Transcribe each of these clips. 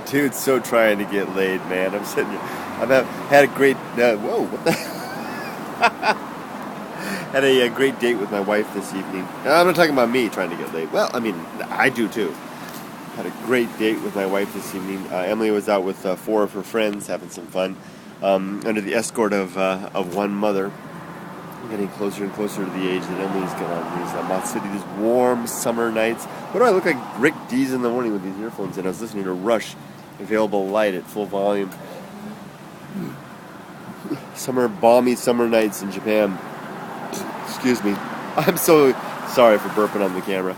Dude, so trying to get laid, man. I'm sitting here. Had a great. Whoa, what the? Had a great date with my wife this evening. I'm not talking about me trying to get laid. Well, I mean, I do too. Had a great date with my wife this evening. Emily was out with 4 of her friends having some fun under the escort of one mother. I'm getting closer and closer to the age that Emily's got on these Matsuri, these warm summer nights. What do I look like Rick Dees in the morning with these earphones in? I was listening to Rush, Available Light at full volume. Balmy summer nights in Japan. Excuse me. I'm so sorry for burping on the camera.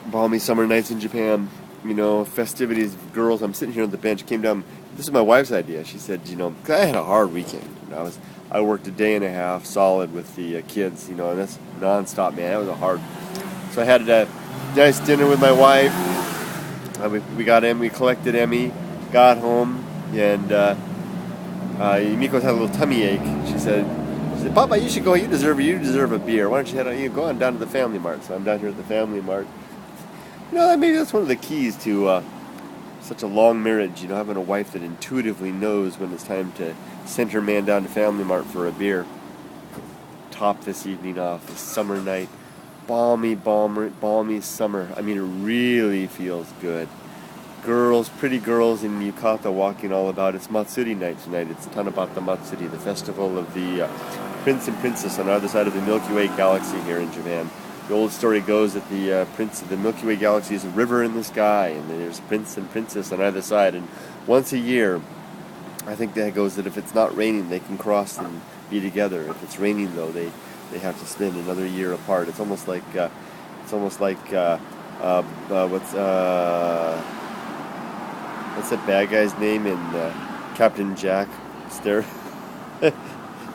Balmy summer nights in Japan. You know, festivities, girls. I'm sitting here on the bench. Came down. This is my wife's idea. She said, you know, 'cause I had a hard weekend. I worked a day and a half solid with the kids. You know, and that's nonstop, man. That was a hard. So I had a nice dinner with my wife. We got Emmy. We collected Emmy. Got home and Yumiko's had a little tummy ache. She said, "Papa, you should go. You deserve a beer. Why don't you go on down to the Family Mart?" So I'm down here at the Family Mart. You know, maybe that's one of the keys to such a long marriage. You know, having a wife that intuitively knows when it's time to send her man down to Family Mart for a beer. Top this evening off, a summer night, balmy summer. I mean, it really feels good. Pretty girls in yukata walking all about. It's Matsuri night tonight. It's Tanabata Matsuri, the festival of the prince and princess on either side of the Milky Way galaxy here in Japan. The old story goes that the prince of the Milky Way galaxy is a river in the sky, and there's a prince and princess on either side. And once a year, I think that goes that if it's not raining, they can cross and be together. If it's raining, though, they have to spend another year apart. It's almost like what's that bad guy's name in Captain Jack?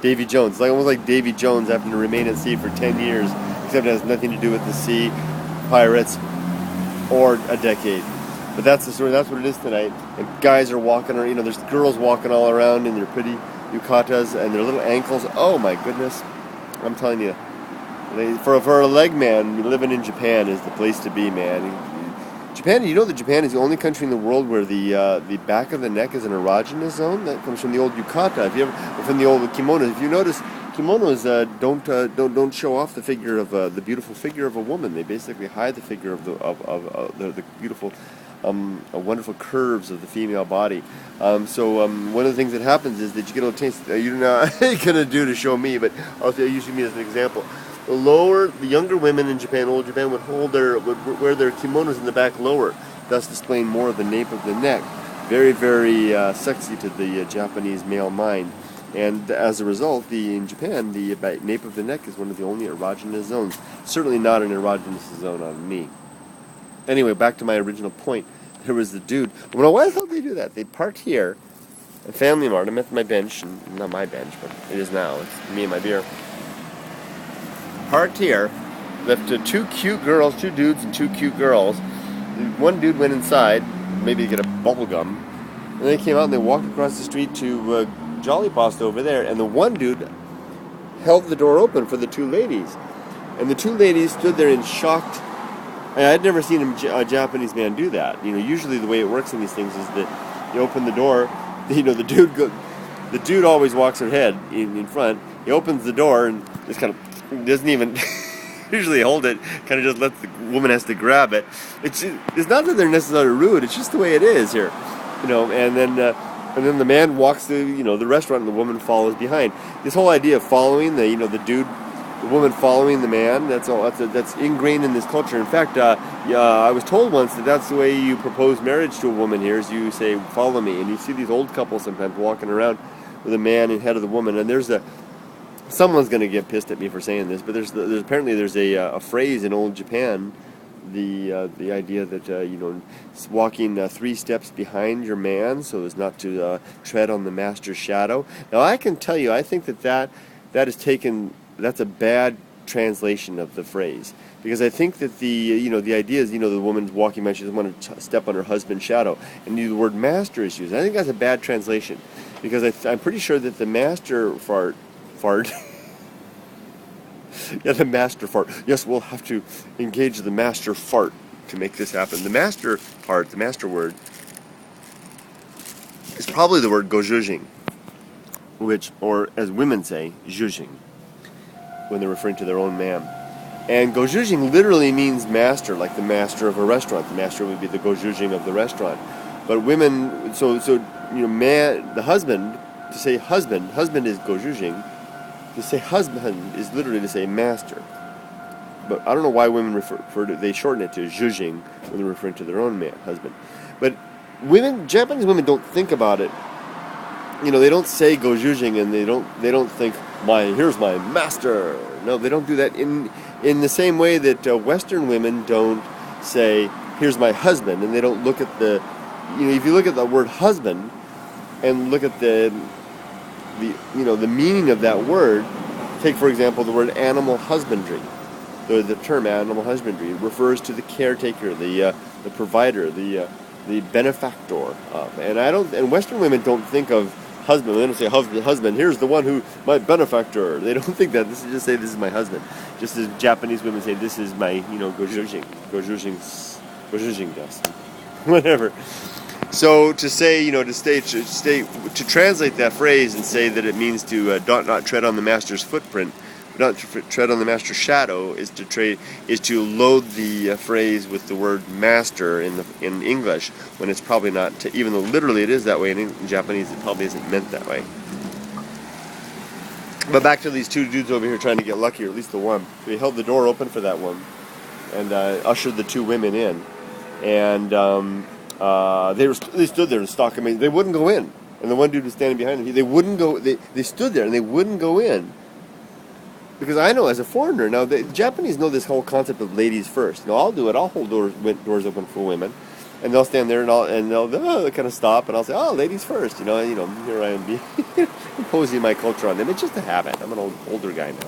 Davy Jones. It's almost like Davy Jones having to remain at sea for 10 years, except it has nothing to do with the sea, pirates, or a decade. But that's the story. That's what it is tonight. And guys are walking around. You know, there's girls walking all around in their pretty yukatas and their little ankles. Oh my goodness! I'm telling you, for a leg man, living in Japan is the place to be, man. Japan, you know that Japan is the only country in the world where the back of the neck is an erogenous zone. That comes from the old yukata. From the old kimonos. If you notice, kimonos don't show off the figure of the beautiful figure of a woman. They basically hide the figure of the beautiful, wonderful curves of the female body. So one of the things that happens is that you get a little taste. You don't know how you're gonna do to show me, but I'll use me as an example. The younger women in Japan, old Japan, would wear their kimonos in the back lower, thus displaying more of the nape of the neck. Very, very sexy to the Japanese male mind. And as a result, in Japan, the nape of the neck is one of the only erogenous zones. Certainly not an erogenous zone on me. Anyway, back to my original point. There was the dude. Well, why the hell did they do that? They parked here at Family Mart. I'm at my bench, not my bench, but it is now. It's me and my beer. Parked here, left 2 cute girls, 2 dudes and 2 cute girls. One dude went inside, maybe to get a bubble gum, and they came out and they walked across the street to Jolly Post over there, and the one dude held the door open for the 2 ladies. And the 2 ladies stood there in shocked. I'd never seen a Japanese man do that. You know, usually the way it works in these things is that you open the door, you know, the dude always walks ahead in front. He opens the door and just kind of doesn't even usually hold it, kind of just lets the woman has to grab it. It's not that they're necessarily rude, it's just the way it is here, you know. And then the man walks through, you know, the restaurant, and the woman follows behind. This whole idea of following the woman following the man, that's ingrained in this culture. In fact, I was told once that that's the way you propose marriage to a woman here, is you say, "Follow me." And you see these old couples sometimes walking around with a man ahead of the woman, and someone's going to get pissed at me for saying this, but there's apparently a phrase in old Japan, the idea that walking 3 steps behind your man so as not to tread on the master's shadow. Now I can tell you, I think that is taken. That's a bad translation of the phrase, because I think that the idea is, the woman's walking by, she doesn't want to step on her husband's shadow, and the word master is used. I think that's a bad translation, because I'm pretty sure that the master fart. Yeah, the master fart. Yes, we'll have to engage the master fart to make this happen. The master part, the master word, is probably the word gojujing, which, or as women say, jujing, when they're referring to their own man. And gojujing literally means master, like the master of a restaurant. The master would be the gojujing of the restaurant. But women, so man, the husband, to say husband is gojujing. To say husband is literally to say master. But I don't know why women they shorten it to jujing when they're referring to their own man, husband. But Japanese women don't think about it. They don't say gojujing, and they don't think here's my master. No, they don't do that in the same way that Western women don't say here's my husband, and they don't look at the if you look at the word husband and look at the meaning of that word. Take for example the word animal husbandry. The term animal husbandry refers to the caretaker, the provider, the benefactor of. And Western women don't think of husband. They don't say husband. Here's the one my benefactor. They don't think that. This is just say this is my husband. Just as Japanese women say this is my gojujing desu, whatever. So to say to translate that phrase and say that it means to not tread on the master's footprint, not to tread on the master's shadow, is to load the phrase with the word master in English, when it's probably not. Even though literally it is that way in Japanese, it probably isn't meant that way. But back to these two dudes over here trying to get lucky, or at least the one. They held the door open for that one and ushered the two women in, and they stood there and stalked them. They wouldn't go in, and the one dude was standing behind them. They wouldn't go. They stood there and they wouldn't go in. Because I know as a foreigner, now the Japanese know this whole concept of ladies first. I'll do it. I'll hold doors open for women, and they'll stand there and they'll kind of stop, and I'll say, "Oh, ladies first." Here I am imposing my culture on them. It's just a habit. I'm an older guy now,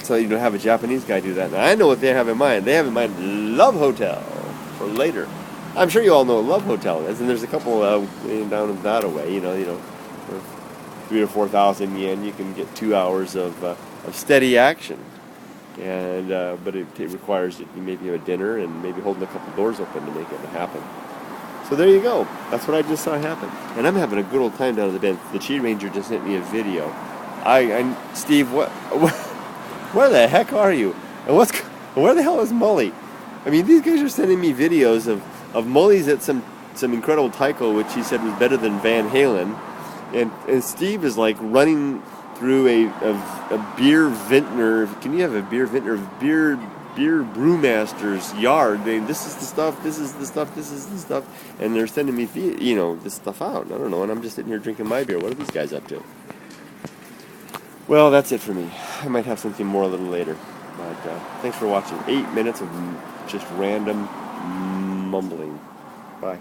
so you don't have a Japanese guy do that. Now I know what they have in mind. They have in mind Love Hotel for later. I'm sure you all know what Love Hotel is, and there's a couple down that way. For 3,000 or 4,000 yen, you can get 2 hours of steady action, and but it requires that you maybe have a dinner and maybe holding a couple doors open to make it happen. So there you go. That's what I just saw happen, and I'm having a good old time down at the bend. The Chi Ranger just sent me a video. Steve, where the heck are you? And where the hell is Mully? I mean, these guys are sending me videos of Mully's at some incredible taiko, which he said was better than Van Halen. And Steve is like running through a beer vintner. Can you have a beer vintner? Beer brewmaster's yard. This is the stuff. This is the stuff. This is the stuff. And they're sending me this stuff out. I don't know. And I'm just sitting here drinking my beer. What are these guys up to? Well, that's it for me. I might have something more a little later. But thanks for watching. 8 minutes of just random mumbling. Bye.